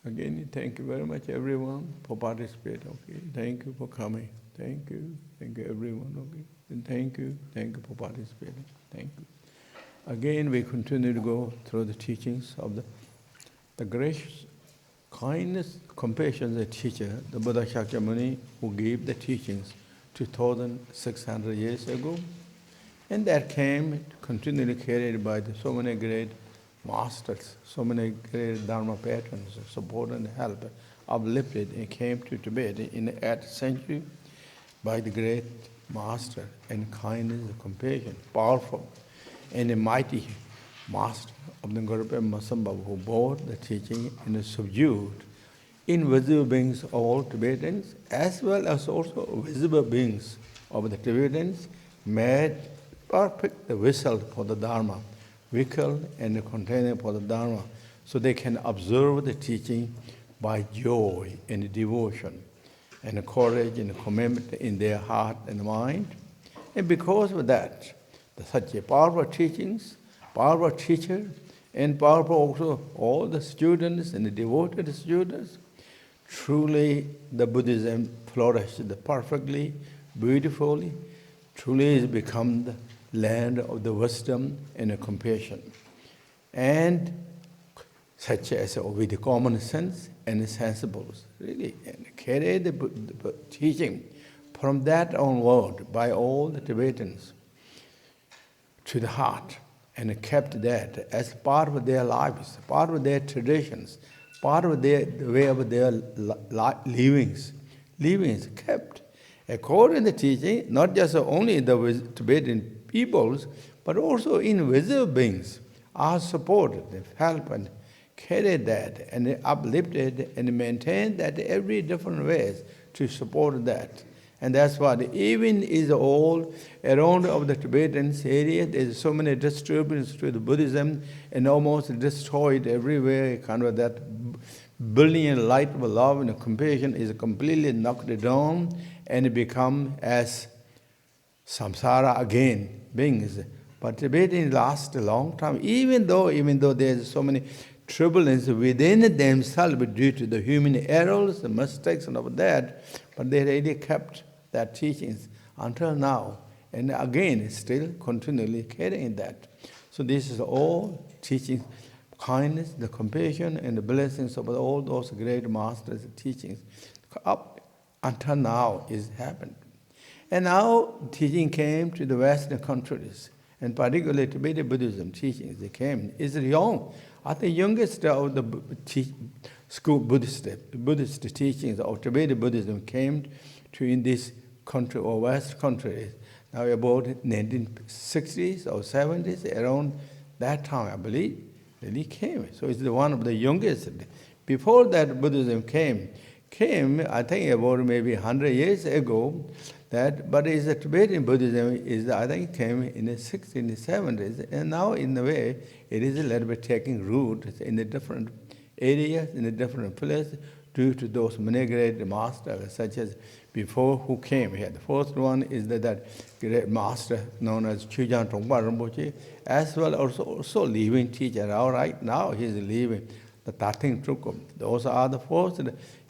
Again, thank you very much, everyone, for participating. Okay, thank you for coming. Thank you everyone. Okay, and thank you for participating. Thank you. Again, we continue to go through the teachings of the gracious kindness, compassion of the teacher, the Buddha Shakyamuni, who gave the teachings 2,600 years ago, and that came continually carried by so many great masters, so many great Dharma patrons, support and help, uplifted and came to Tibet in the 8th century by the great master and kindness and compassion, powerful and a mighty master of the Guru Masamba, who brought the teaching and subdued invisible beings of all Tibetans, as well as also visible beings of the Tibetans, made perfect the vessel for the Dharma, vehicle and the container for the Dharma, so they can observe the teaching by joy and devotion, and courage and commitment in their heart and mind. And because of that, such a powerful teachings, powerful teacher, and powerful also all the students and the devoted students, truly the Buddhism flourished perfectly, beautifully, truly has become the land of the wisdom and the compassion. And such as with the common sense and the sensibles, really, and carry the teaching from that onward by all the Tibetans to the heart, and kept that as part of their lives, part of their traditions, part of the way of their livings kept according to the teaching, not just only the Tibetan peoples, but also invisible beings are supported, they help and carry that, and they uplifted and maintain that every different ways to support that. And that's what even is all around of the Tibetan area, there's so many disturbances to the Buddhism and almost destroyed everywhere, kind of that brilliant light of love and compassion is completely knocked down and become as samsara again, beings. But Tibetans last a long time, even though there's so many troubles within themselves due to the human errors, the mistakes and all that, but they really kept that teachings until now, and again still continually carrying that. So this is all teachings, kindness, the compassion, and the blessings of all those great masters' teachings up until now is happened. And now teaching came to the Western countries, and particularly Tibetan Buddhism teachings, they came. It's young. I think youngest of the school Buddhist teachings of Tibetan Buddhism came to in this country or West countries. Now about 1960s or 70s, around that time, I believe, really came. So it's one of the youngest. Before that Buddhism came, I think about maybe 100 years ago, but it's a Tibetan Buddhism is, I think, came in the 60s and 70s, and now in a way it is a little bit taking root in the different areas, in the different places, due to those many great masters, such as before who came here. The first one is that great master known as Tsewang Rinpoche, as well also living teacher. All right, now he's living the 13th Trukum. Those are the first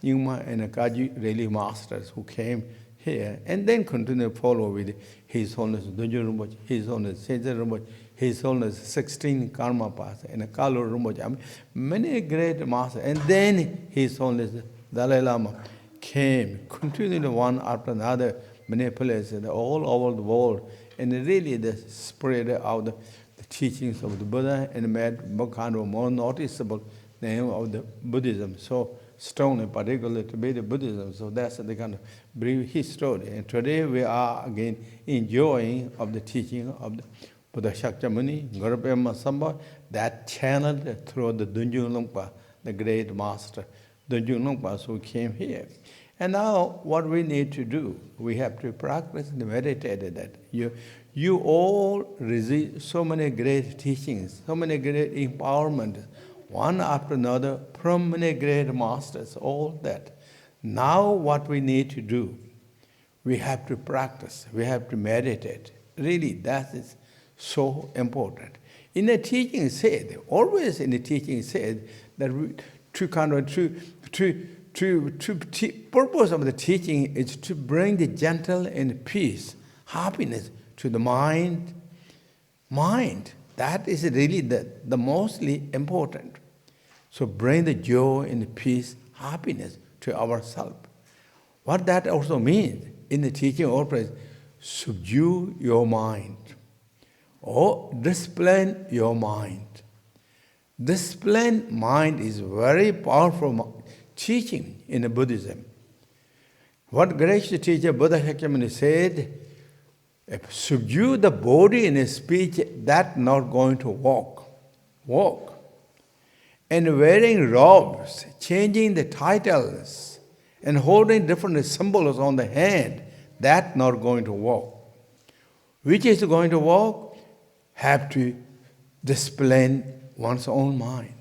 Lingpa and Kaji really masters who came here, and then continue to follow with His Holiness Dudjom Rinpoche, His Holiness Sejal Rinpoche, His Holiness 16 Karma Paths, and Kalu Rinpoche. I mean, many great masters, and then His Holiness Dalai Lama came, continually one after another, many places all over the world, and really they spread out the teachings of the Buddha and made kind of more noticeable name of the Buddhism. So strongly, particularly Tibetan Buddhism. So that's the kind of brief history. And today we are again enjoying of the teaching of the Buddha Shakyamuni, Guru Masamba, that channeled through the Lingpa, the great master, Dudjom who came here. And now what we need to do, we have to practice and meditate that. You all receive so many great teachings, so many great empowerment, one after another, from many great masters, all that. Now what we need to do, we have to practice, we have to meditate. Really, that is so important. In the teaching said, always in the teaching said, that purpose of the teaching is to bring the gentle and peace, happiness to the mind. That is really the mostly important. So bring the joy and peace, happiness to ourselves. What that also means in the teaching of praise, subdue your mind or discipline your mind. Disciplined mind is very powerful teaching in Buddhism. What gracious teacher Buddha Shakyamuni said, if subdue the body and the speech, that's not going to walk. And wearing robes, changing the titles, and holding different symbols on the hand, that's not going to walk. Which is going to walk? Have to discipline one's own mind.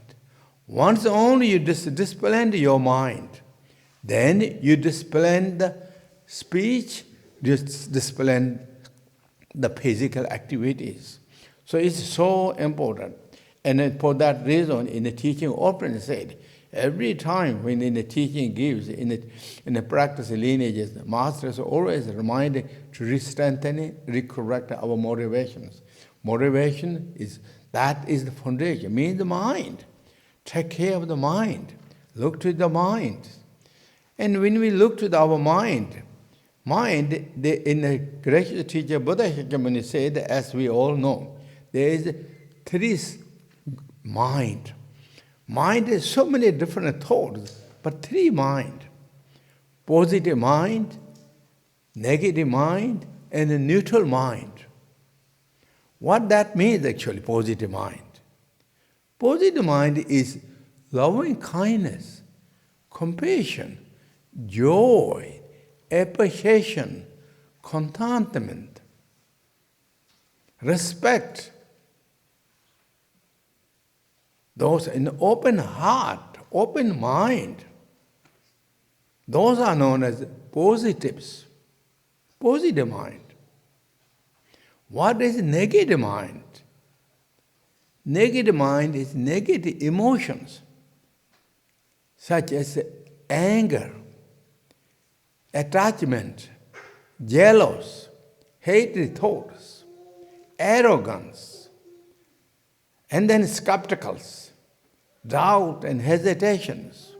Once only you discipline your mind, then you discipline the speech, discipline the physical activities. So it's so important. And for that reason, in the teaching often said, every time when in the teaching gives, in the practice lineages, the masters always reminded to re-strengthen, re-correct our motivations. Motivation is the foundation, means the mind. Take care of the mind. Look to the mind. And when we look to our mind, in the gracious teacher Buddha Shakyamuni said, as we all know, there is three mind. Mind is so many different thoughts, but three mind. Positive mind, negative mind, and a neutral mind. What that means actually, positive mind? Positive mind is loving kindness, compassion, joy, appreciation, contentment, respect. Those in open heart, open mind, those are known as positives, positive mind. What is negative mind? Negative mind is negative emotions, such as anger, attachment, jealous, hatred thoughts, arrogance, and then skepticals, doubt and hesitations.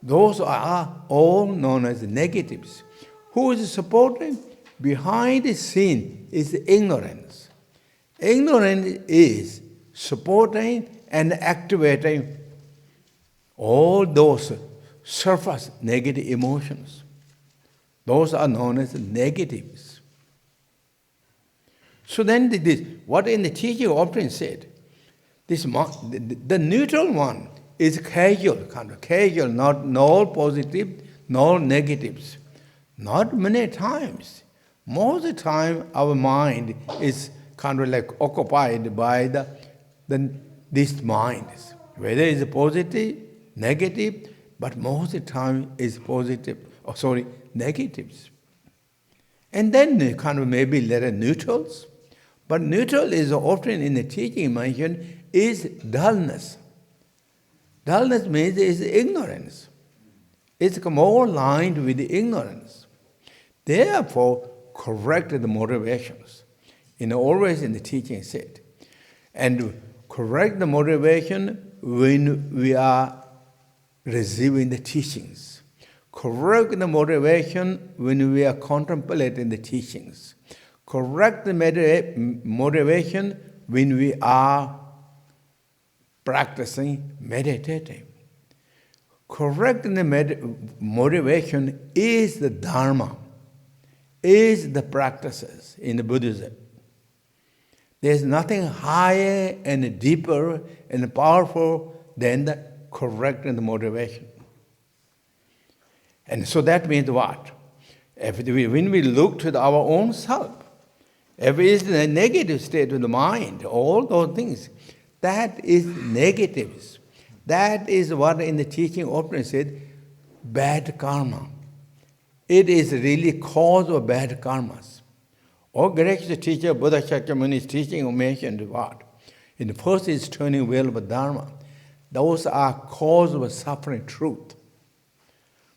Those are all known as negatives. Who is supporting? Behind the scene is ignorance. Ignorance is supporting and activating all those surface negative emotions. Those are known as negatives. So then what in the teaching often said, the neutral one is casual, kind of casual, not no positive, no negatives. Not many times. Most of the time our mind is kind of like occupied by these minds. Whether it's positive, negative, but most of the time is negatives. And then kind of maybe little neutrals. But neutral is often in the teaching mentioned is dullness. Dullness means is ignorance. It's more aligned with the ignorance. Therefore, correct the motivations. Always in the teaching said. And correct the motivation when we are receiving the teachings. Correct the motivation when we are contemplating the teachings. Correct the motivation when we are practicing meditating. Correct the motivation is the Dharma, is the practices in the Buddhism. There's nothing higher and deeper and powerful than the correct and the motivation. And so that means what? When we look to our own self, if it is a negative state of the mind, all those things, that is negatives. That is what in the teaching often said, bad karma. It is really cause of bad karmas. Or gracious teacher Buddha Shakyamuni's teaching mentioned what? In the first is turning wheel of Dharma. Those are cause of suffering truth.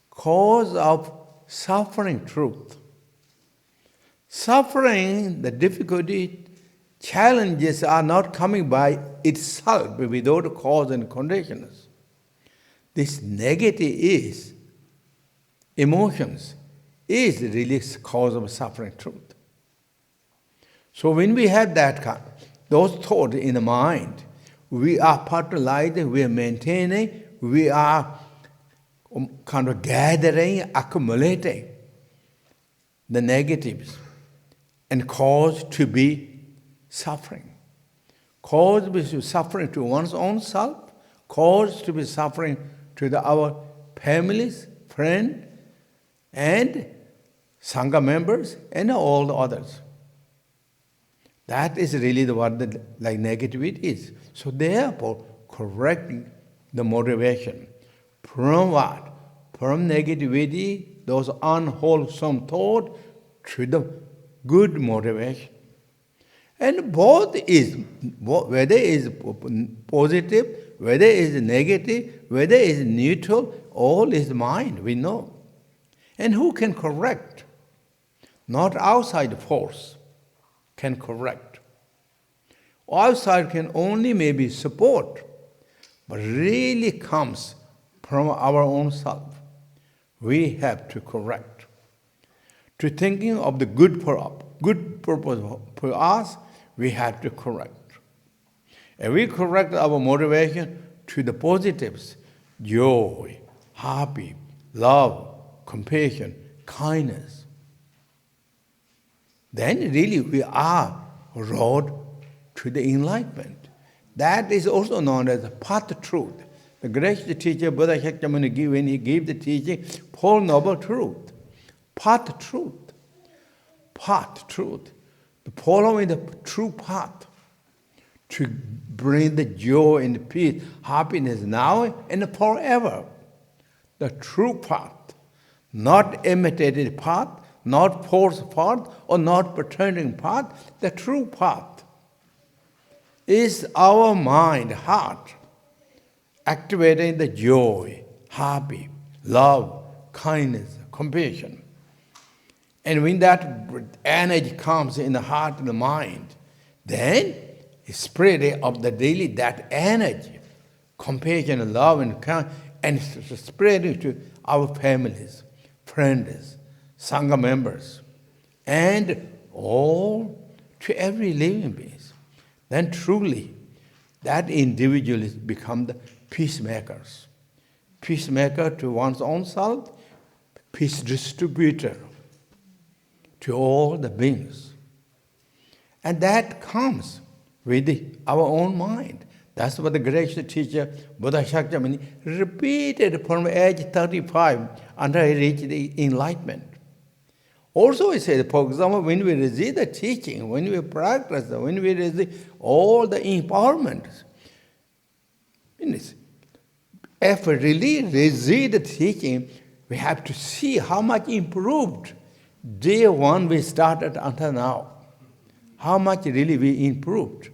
Cause of suffering truth. Suffering, the difficulty, challenges are not coming by itself without cause and conditions. This negative is, emotions, is really cause of suffering truth. So when we have those thoughts in the mind, we are patholizing, we are maintaining, we are kind of gathering, accumulating the negatives and cause to be suffering. Cause to be suffering to one's own self, cause to be suffering to our families, friends, and Sangha members, and all the others. That is really what the negativity is. So therefore, correcting the motivation. From what? From negativity, those unwholesome thoughts, to the good motivation. And both is, whether it is positive, whether it is negative, whether it is neutral, all is mind, we know. And who can correct? Not outside force can correct. Outside can only maybe support, but really comes from our own self. We have to correct. To thinking of the good purpose for us, we have to correct. And we correct our motivation to the positives, joy, happy, love, compassion, kindness. Then really we are road to the enlightenment. That is also known as the path truth. The great teacher, Buddha Shakyamuni, when he gave the teaching, Four Noble Truth. Path truth. Path truth. Following the true path to bring the joy and peace, happiness now and forever. The true path. Not imitated path, not forced path, or not pretending path. The true path is our mind, heart, activating the joy, happy, love, kindness, compassion. And when that energy comes in the heart and the mind, then spread of the daily that energy, compassion, love, and kindness, and spread it to our families, friends, Sangha members, and all to every living being. Then truly, that individual become the peacemakers. Peacemaker to one's own self, peace distributor to all the beings. And that comes with our own mind. That's what the great teacher, Buddha Shakyamuni, repeated from age 35 until he reached the enlightenment. Also he said, for example, when we receive the teaching, when we practice, when we receive all the empowerments, if we really receive the teaching, we have to see how much improved day one we started until now. How much really we improved.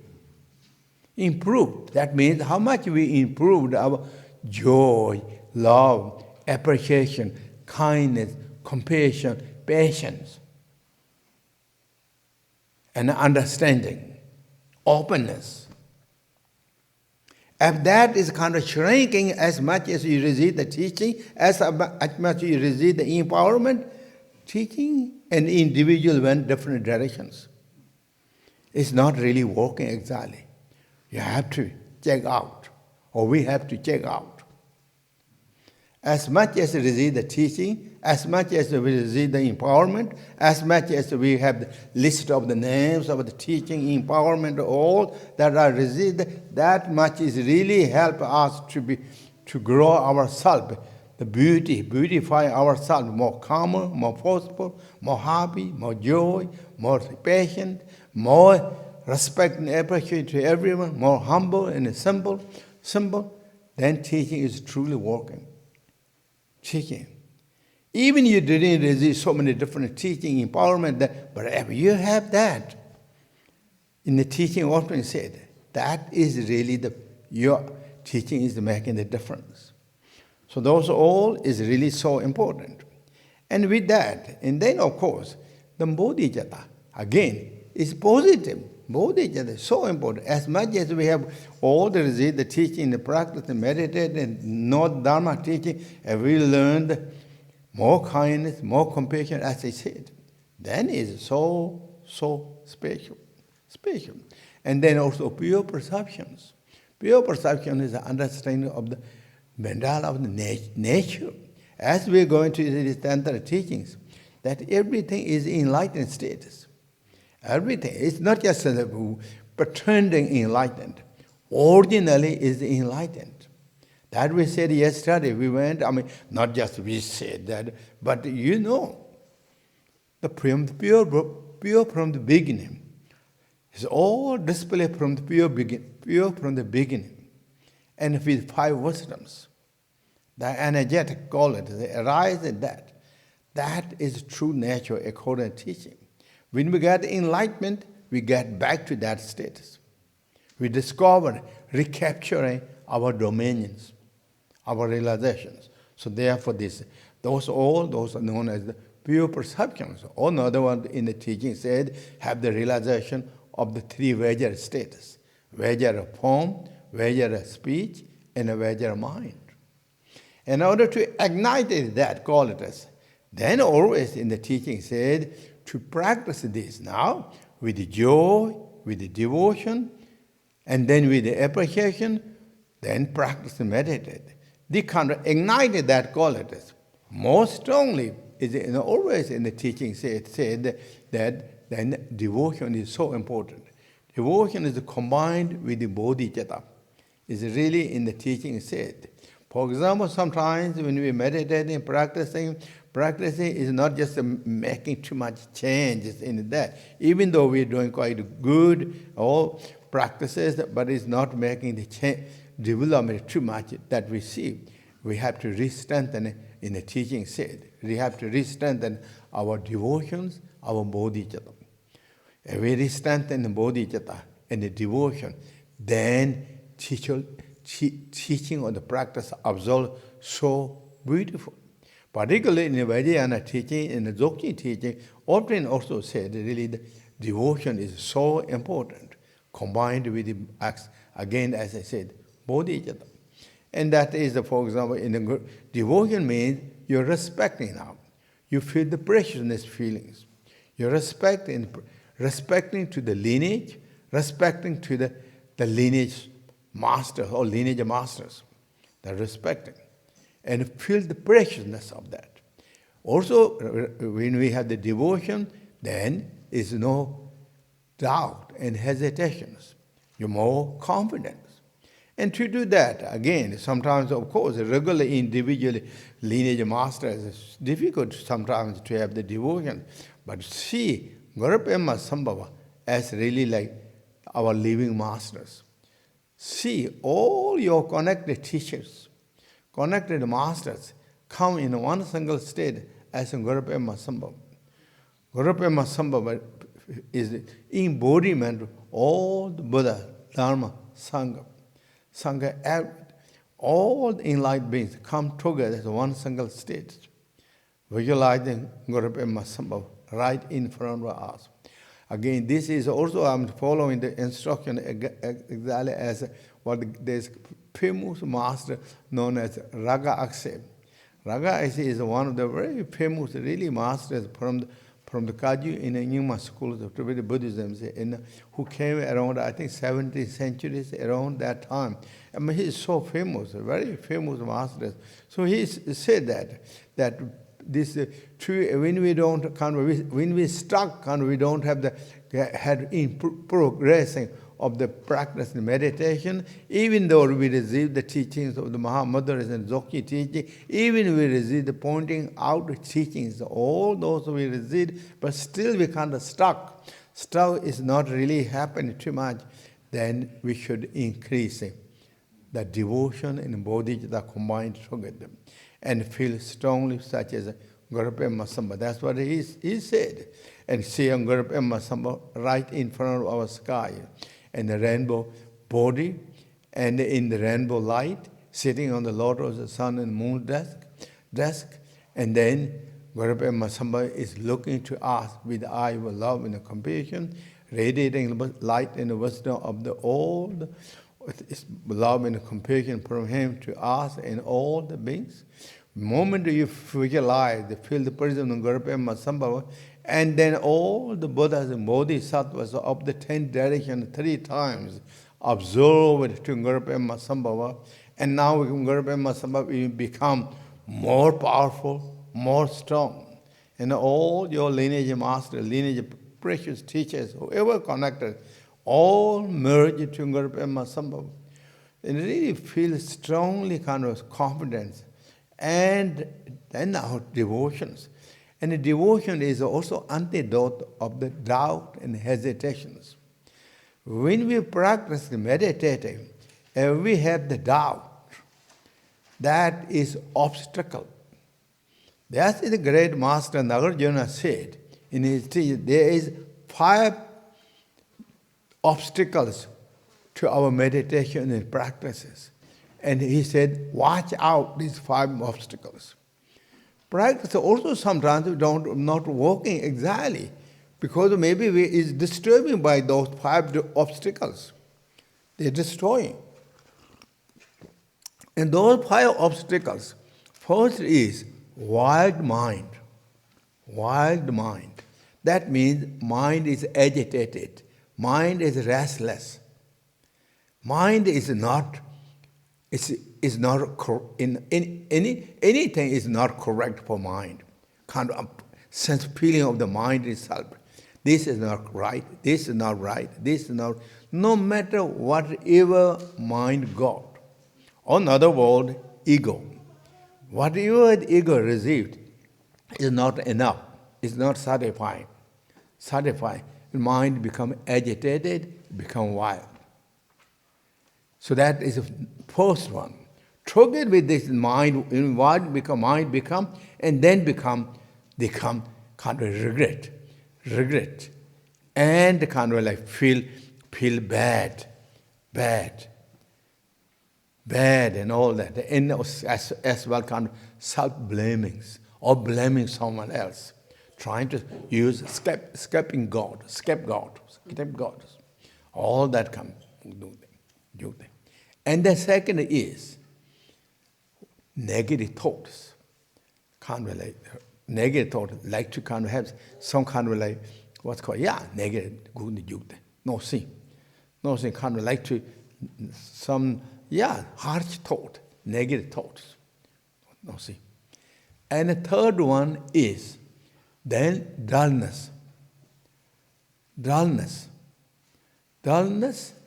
Improved, that means how much we improved our joy, love, appreciation, kindness, compassion, patience, and understanding, openness. If that is kind of shrinking as much as you receive the teaching, as much as you receive the empowerment, teaching and individual went different directions. It's not really working exactly. You have to check out, or we have to check out. As much as we receive the teaching, as much as we receive the empowerment, as much as we have the list of the names of the teaching, empowerment, all that are received, that much is really help us to grow ourselves, the beautify ourselves, more calmer, more forceful, more happy, more joy, more patient, more respect and appreciation to everyone, more humble and simple, then teaching is truly working. Teaching. Even you didn't receive so many different teaching, empowerment, but if you have that, in the teaching often said, that is really your teaching is making the difference. So those all is really so important. And with that, and then of course, the bodhicitta, again, is positive. Bodhicitta is so important. As much as we have all the teaching, the practice, the meditate, and know Dharma teaching, and we learned more kindness, more compassion, as I said, then is so special. And then also pure perceptions. Pure perception is the understanding of the mandala of the nature. As we are going to the Tantra teachings, that everything is enlightened status. Everything. It's not just pretending enlightened. Originally is enlightened. That we said yesterday. We went, not just we said that, but you know, the pure from the beginning. It's all displayed from the pure from the beginning. And with 5 wisdoms. The energetic quality, they arise in that. That is true nature according to teaching. When we get enlightenment, we get back to that status. We discover recapturing our dominions, our realizations. So therefore those are known as the pure perceptions. Or another one in the teaching said, have the realization of the 3 Vajra status. Vajra form, Vajra speech, and a Vajra mind. In order to ignite that qualities, then always in the teaching said to practice this now with the joy, with the devotion, and then with the appreciation, then practice and meditate. They kind of ignited that qualities. More strongly, is always in the teaching said that then devotion is so important. Devotion is combined with the bodhicitta. It's really in the teaching said. For example, sometimes when we meditating, practicing is not just making too much changes in that. Even though we're doing quite good, all practices, but it's not making the development too much that we see. We have to re-strengthen in the teaching said. We have to re-strengthen our devotions, our bodhicitta. If we re-strengthen the bodhicitta and the devotion, then teaching or the practice absolve so beautiful. Particularly in the Vajrayana teaching, in the Dzogchen teaching, often also said really the devotion is so important, combined with the acts, again as I said, bodhicitta. And that is, for example, in the devotion means you're respecting now. You feel the preciousness feelings. You're respecting to the lineage, respecting to the lineage masters or lineage masters. They're respecting. And feel the preciousness of that. Also, when we have the devotion, then is no doubt and hesitations. You're more confident. And to do that, again, sometimes, of course, regular individual lineage masters, it's difficult sometimes to have the devotion. But see Gurupema Sambhava as really like our living masters. See all your connected teachers, connected masters come in one single state as Gurupema Sambhava. Gurupema Sambhava is embodiment of all the Buddha, Dharma, Sangha. Sangha, all the enlightened beings come together as one single state, visualizing Gurupema Sambhava right in front of us. Again, this is also, I'm following the instruction exactly as what there's famous master known as Raga Akse. Raga Akse is one of the very famous, really masters from the Kaju in the Nyingma schools of Tibetan Buddhism, who came around, I think, 17th centuries, around that time. I mean, he is so famous, very famous master. So he said that this true, when we don't when we stuck and we don't have the had in progressing of the practice and meditation, even though we receive the teachings of the Mahamothers and Dzogchen teaching, even we receive the pointing out the teachings, all those we receive, but still we kind of stuck. Stuck is not really happening too much, then we should increase the devotion and bodhicitta combined together and feel strongly such as Gurupema Sambhava. That's what he said. And seeing Gurupema Sambhava right in front of our sky. And the rainbow body and in the rainbow light, sitting on the lotus, the sun and moon desk, and then Gurupa Masamba is looking to us with the eye of love and compassion, radiating light and wisdom of the old, love and compassion from him to us and all the beings. The moment you visualize, feel the presence of Gurupa Masamba, and then all the Buddhas and Bodhisattvas of the 10 directions 3 times absorb it to Gurupa Masamba, and now Gurupa Masamba will become more powerful, more strong. And all your lineage masters, lineage precious teachers, whoever connected, all merge to Gurupa Masamba. And really feel strongly kind of confidence. And then our devotions. And the devotion is also antidote of the doubt and hesitations. When we practice meditating, and we have the doubt, that is obstacle. That's the great master Nagarjuna said in his teaching, there is 5 obstacles to our meditation and practices. And he said, watch out these 5 obstacles. Practice also sometimes not working exactly because maybe is disturbing by those 5 obstacles. They're destroying. And those 5 obstacles, first is wild mind. Wild mind. That means mind is agitated. Mind is restless. Mind is not anything is not correct for mind. Kind of sense feeling of the mind itself. This is not right. This is not right. This is not. No matter whatever mind got. Or in other words, ego. Whatever the ego received is not enough. It's not satisfying. The mind become agitated, become wild. So that is the first one. Together with this mind become, and then become kind of regret, and kind of like feel bad, and all that, and as well kind of self-blamings or blaming someone else, trying to use scapegoat, all that come do them. And the second is negative thoughts. Kind of like negative thoughts, like to kind of have some kind of like what's called negative no sin, kind of like to some harsh thought, negative thoughts, no sin. And the third one is then dullness,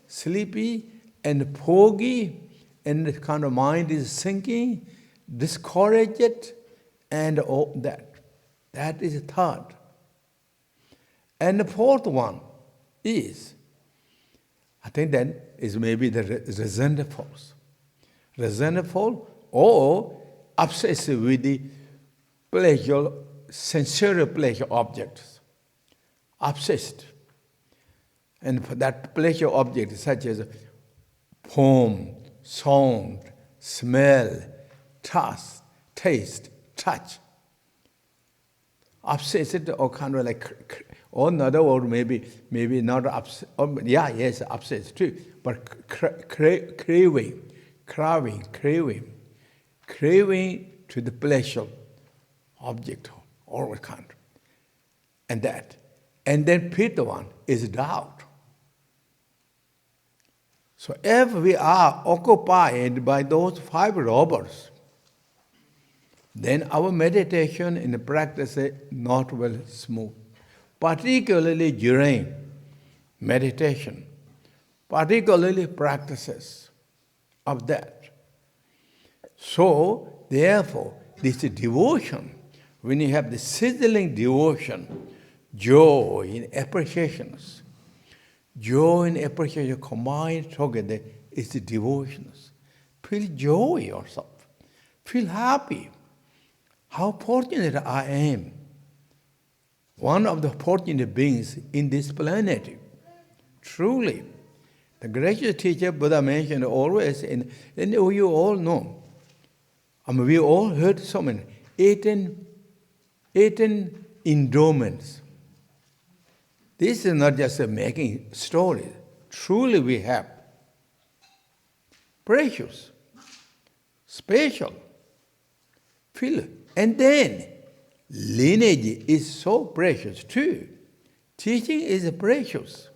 sleepy and foggy, and the kind of mind is sinking, discouraged, and all that. That is the third. And the fourth one is, I think that is maybe the resentful or obsessed with the pleasure, sensory pleasure objects. Obsessed. And for that pleasure object, such as form, sound, smell, taste, touch. Obsessed or kind of like, or in other words, maybe not obsessed, obsessed too, but craving to the pleasure object, or kind. And that. And then fifth one is doubt. So if we are occupied by those 5 robbers, then our meditation and practice is not well smooth. Particularly during meditation, particularly practices of that. So, therefore, this devotion, when you have the sizzling devotion, joy in appreciations, combined together is the devotions. Feel joy yourself. Feel happy. How fortunate I am. One of the fortunate beings in this planet. Truly. The greatest teacher Buddha mentioned always, and you all know, we all heard so many, 18 endowments. This is not just making stories. Truly we have. Precious, special, feel. And then, lineage is so precious too. Teaching is precious.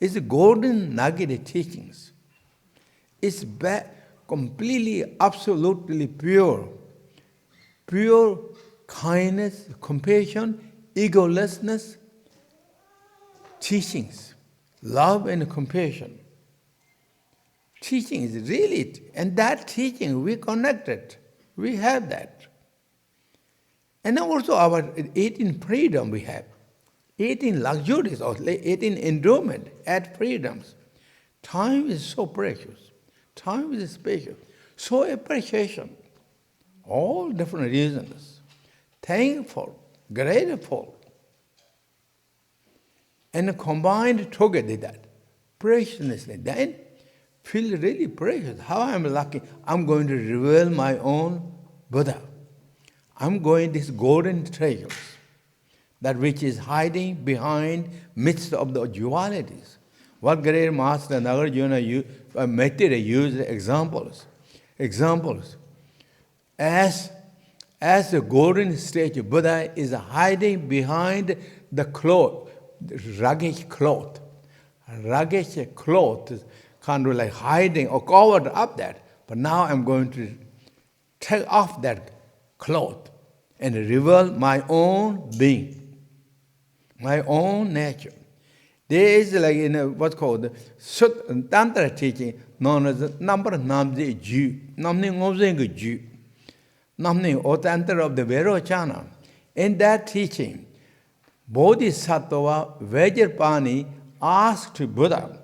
It's golden nugget teachings. It's completely, absolutely pure. Pure kindness, compassion, egolessness, teachings, love and compassion. Teaching is really, and that teaching we connected, we have that. And also our 18 freedom we have, 18 luxuries or 18 endowment, add freedoms. Time is so precious, time is special, so appreciation, all different reasons, thankful, grateful, and combined together that, preciousness, then feel really precious. How I'm lucky, I'm going to reveal my own Buddha. I'm going this golden treasures, that which is hiding behind midst of the dualities. What great master Nagarjuna Maitreya used examples. As the golden statue, Buddha is hiding behind the cloth, the rugged cloth. Rugged cloth is kind of like hiding or covered up that. But now I'm going to take off that cloth and reveal my own being, my own nature. There is like in what's called Tantra teaching known as number namje ju, namni ngozeng ju, namni or Tantra of the Vajra. In that teaching, Bodhisattva Vajrapani asked Buddha.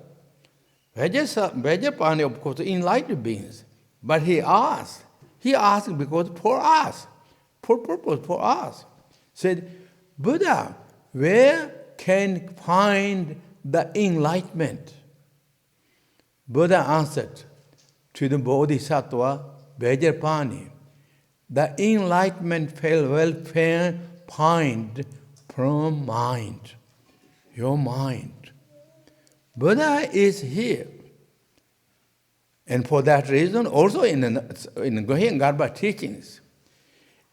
Vajrapani, of course, enlightened beings, but he asked because for us, for purpose, for us. Said, Buddha, where can find the enlightenment? Buddha answered to the Bodhisattva Vajrapani, the enlightenment will find from mind, your mind. Buddha is here. And for that reason, also in Gohengarbha teachings,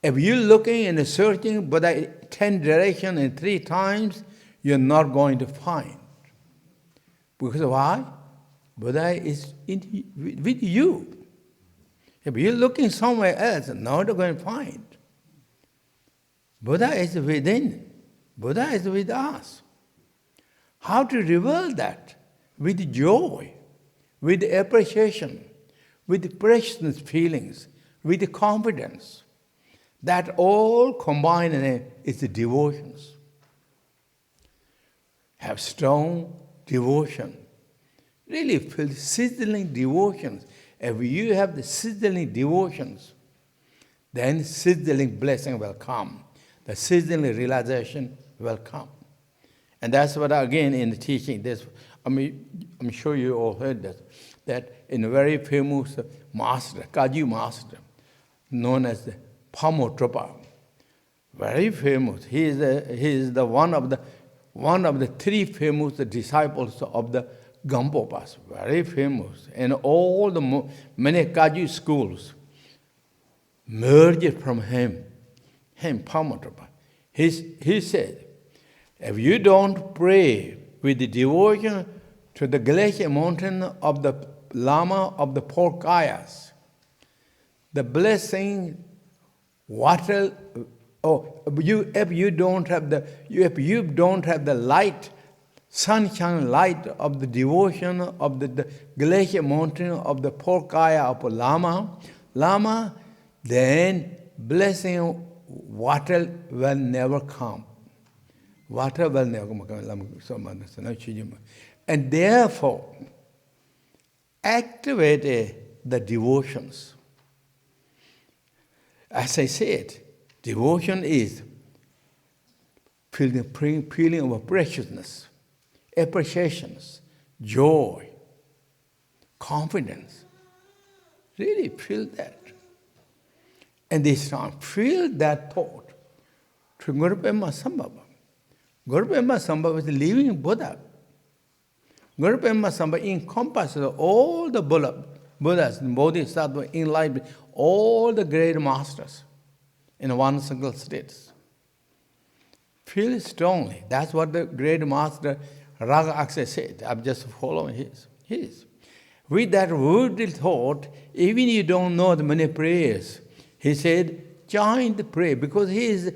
if you're looking and searching Buddha 10 directions and 3 times, you're not going to find. Because why? Buddha is with you. If you're looking somewhere else, not going to find. Buddha is within. Buddha is with us. How to reveal that? With joy, with appreciation, with precious feelings, with confidence. That all combined is the devotions. Have strong devotion. Really feel sizzling devotions. If you have the sizzling devotions, then sizzling blessing will come. The sizzling realization will come. And that's what, again, in the teaching, I'm sure you all heard that in a very famous master, Kaju master, known as the Pamotropa, very famous. He is the one of the 3 famous disciples of the Gampopas, very famous. And all the many Kaju schools merged from him, Pamotropa. He said, if you don't pray with the devotion to the glacier mountain of the Lama of the 4 Kayas, the blessing, water, if you don't have the light, sunshine light of the devotion of the glacier mountain of the 4 Kaya of Lama, then blessing water will never come. Water will never come. And therefore, activate the devotions. As I said, devotion is feeling of preciousness, appreciations, joy, confidence. Really feel that. And they start, feel that thought to Guru Padma Sambhava. Guru Padma Sambhava is the living Buddha. Guru Padma Sambhava encompasses all the Buddhas, Bodhisattvas, enlightened, all the great masters in one single state. Feel strongly. That's what the great master Raga Akse said. I'm just following his. With that worldly thought, even you don't know the many prayers, he said, join the prayer, because his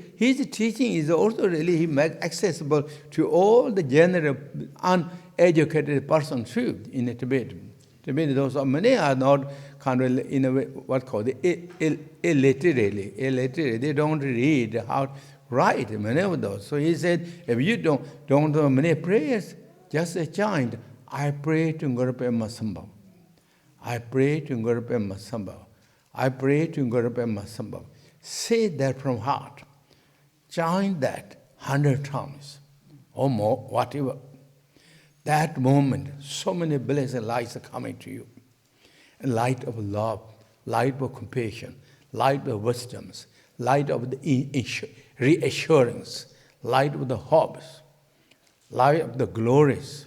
teaching is also really accessible to all the general uneducated person too in Tibet. Tibet, those are many are not kind of in a way what called illiterate. They don't read how to write many of those. So he said, if you don't know many prayers, just chant, I pray to Guru Padma Sambhava. I pray to Guru Padma Sambhava. I pray to Guru Padma Sambhava. Say that from heart. Chant that 100 times or more, whatever. That moment, so many blessed lights are coming to you. Light of love, light of compassion, light of wisdoms, light of the reassurance, light of the hopes, light of the glories,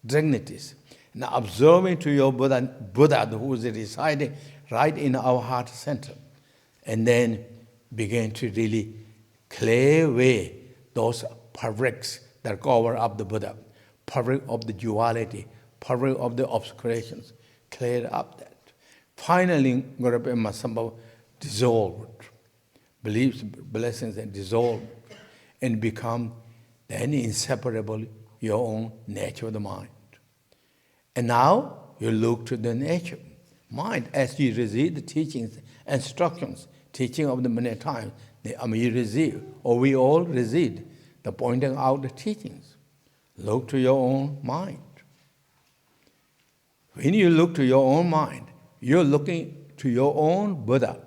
dignities. Now observing to your Buddha who is residing right in our heart center. And then begin to really clear away those fabrics that cover up the Buddha, fabric of the duality, fabric of the obscurations. Clear up that. Finally, Guru Padma Sambhava dissolved. Beliefs, blessings, and dissolved and become then inseparable your own nature of the mind. And now you look to the nature, mind, as you receive the teachings, instructions, teaching of the many times. You receive, or we all receive, the pointing out the teachings. Look to your own mind. When you look to your own mind, you're looking to your own Buddha.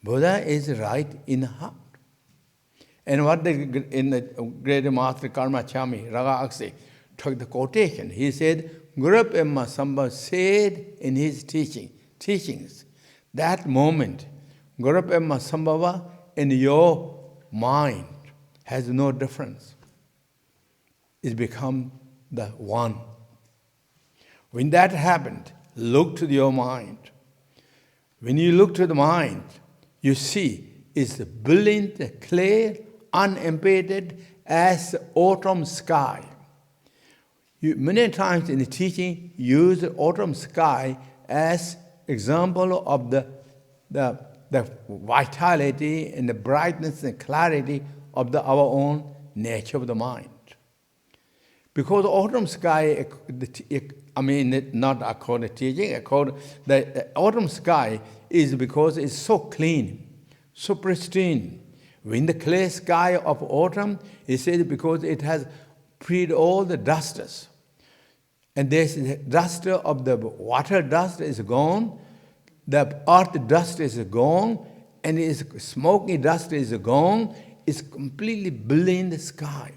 Buddha is right in the heart. And what in the great master Karma Chami, Raga Akse, took the quotation. He said, Guru Padma Sambhava said in his teachings, that moment, Guru Padma Sambhava in your mind has no difference. It's become the one. When that happened, look to your mind. When you look to the mind, you see it's brilliant, clear, unimpeded as the autumn sky. Many times in the teaching, use the autumn sky as example of the vitality and the brightness and clarity of our own nature of the mind. Because autumn sky, not according to teaching, the autumn sky is because it's so clean, so pristine. When the clear sky of autumn, it says because it has freed all the dusters. And this duster of the water dust is gone, the earth dust is gone, and its smoky dust is gone. It's completely brilliant sky.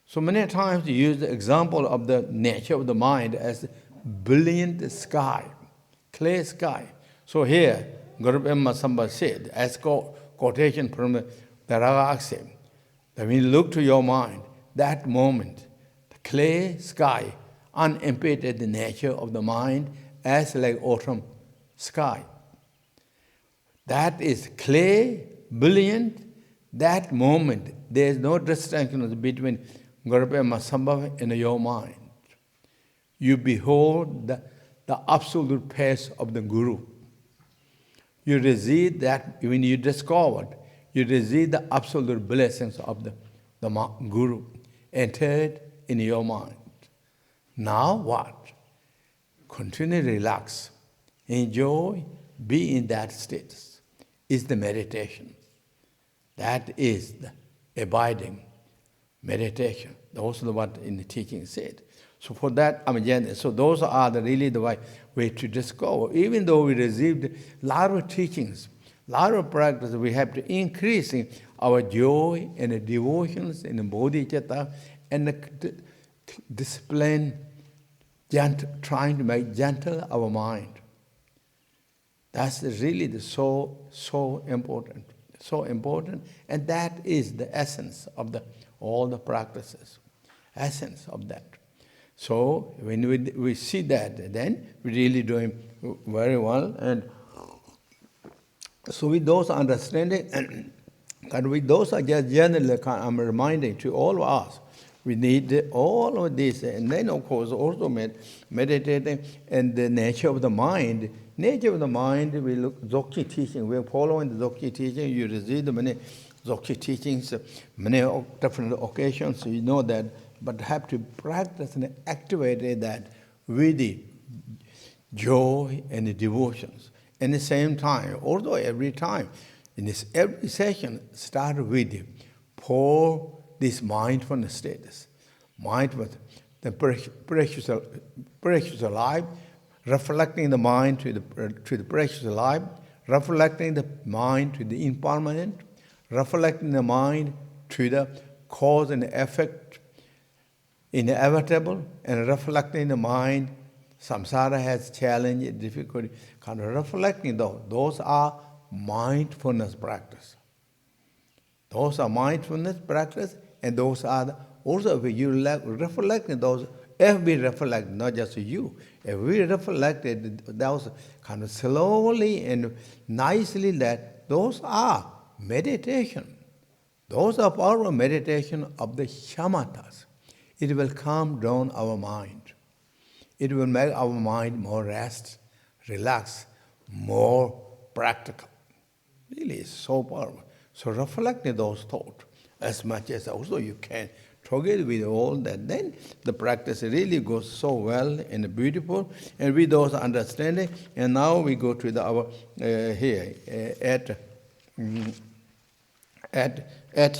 So many times you use the example of the nature of the mind as brilliant sky, clear sky. So here, Guru Padma Sambhava said, as quotation from the Raga Akse, that when you look to your mind, that moment, the clear sky, unimpeded the nature of the mind as like autumn sky. That is clear, brilliant, that moment, there is no distinction between Guru Padma Sambhava and your mind. You behold the absolute face of the Guru. You receive that, when you discovered, you receive the absolute blessings of the Guru entered in your mind. Now what? Continue to relax, enjoy, be in that state. Is the meditation. That is the abiding meditation. Those are what in the teaching said. So for that, so those are really the way to discover. Even though we received a lot of teachings, a lot of practice, we have to increase our joy and the devotions and the bodhicitta and the discipline trying to make gentle our mind. That's really so important. So important, and that is the essence of all the practices. Essence of that. So when we see that, then we're really doing very well. And so with those understanding, and with those are just generally, I'm reminding to all of us, we need all of this. And then of course also meditating and the nature of the mind. Nature of the mind, we look Dzogchen teaching, we're following the Dzogchen teaching, you receive the many Dzogchen teachings, many different occasions, you know that, but have to practice and activate that with the joy and the devotions. At the same time, although every time, in this every session, start with pour this mindfulness status. Mindfulness, the precious life, reflecting the mind to the precious life, reflecting the mind to the impermanent, reflecting the mind to the cause and effect, inevitable, and reflecting the mind, samsara has challenge, difficulty, kind of reflecting those are mindfulness practice. Those are mindfulness practice, and those are also if you reflecting those. If we reflect, not just you, if we reflected those kind of slowly and nicely, that those are meditation. Those are our meditation of the shamatas. It will calm down our mind. It will make our mind more rest, relaxed, more practical. Really, it's so powerful. So reflect those thoughts as much as also you can. Together with all that, then the practice really goes so well and beautiful, and with those understanding. And now we go to our here at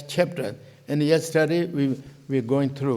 chapter. And yesterday we're going through